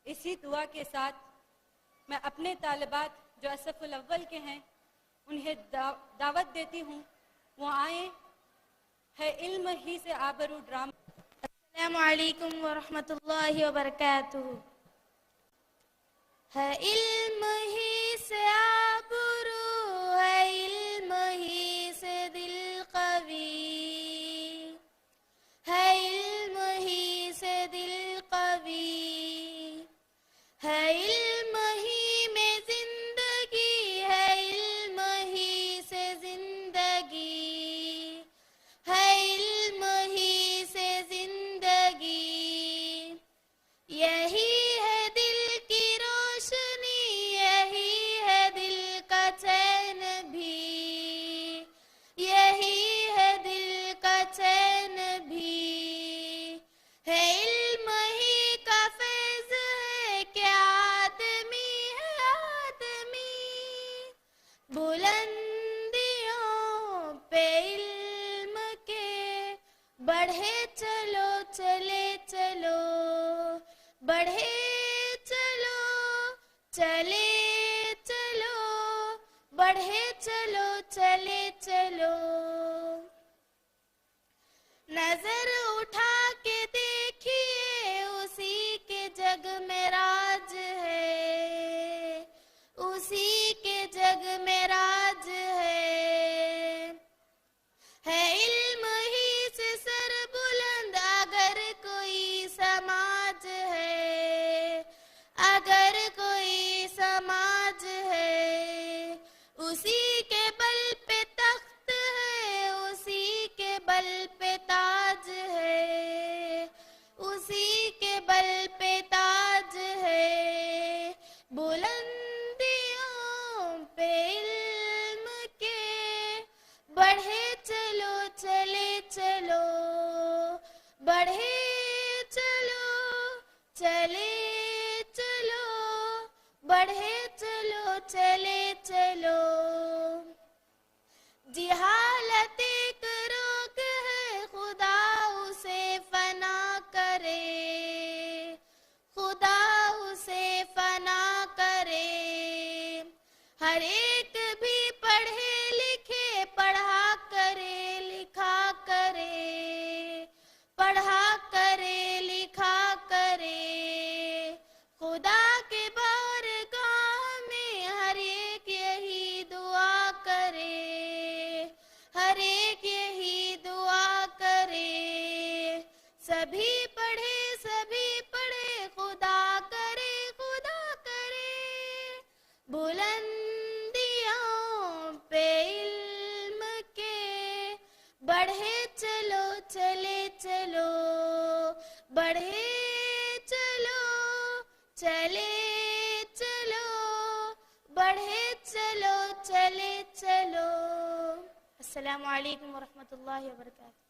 इसी दुआ के साथ मैं अपने तालिबात जो असफ़ुल अव्वल के हैं उन्हें दावत देती हूँ, वो आए है इल्म ही से आबरू ड्रामा। अस्सलामु अलैकुम व रहमतुल्लाहि व बरकातुहू। है इल्म ही से आबरू, है इल्म ही से दिल कवी, है इल्म ही से दिल कवी, है इल्म ही में जिंदगी, है इल्म ही से जिंदगी, है इल्म ही से जिंदगी। यही है दिल की रोशनी, यही है दिल का चैन भी, यही है दिल का चैन भी। है इल्म ही का फैज़ है, क्या आदमी है आदमी, बुलंदियों पे इल्म के बढ़े चलो चले चलो, बढ़े चलो चले चलो, बढ़े चलो चले चलो। नजर उठा के देखिए, उसी के जग में राज है, उसी के जग में राज है। है इल्म ही से सर बुलंद अगर कोई समाज है, अगर कोई समाज है। उसी के बल पे तख्त है, उसी के बल पे ताज है, उसी के बल पे ताज है। बुलंदियों पे इल्म के बढ़े चलो चले चलो, बढ़े चलो चले चलो, बढ़े चलो चले चलो। जिहालत एक रोग है, खुदा उसे फना करे, खुदा उसे फना करे। हर एक भी पढ़े लिखे, पढ़ा करे लिखा करे, पढ़ा करे लिखा करे। खुदा के बारगाह में हर एक यही दुआ करे, हर एक यही दुआ करे। सभी पढ़े खुदा करे, खुदा करे। बुलंदियों पे इल्म के बढ़े चलो चले चलो, बढ़े चलो चले चलो, बढ़े चलो चले चलो। अस्सलामु अलैकुम व रहमतुल्लाहि व बरकातुहू।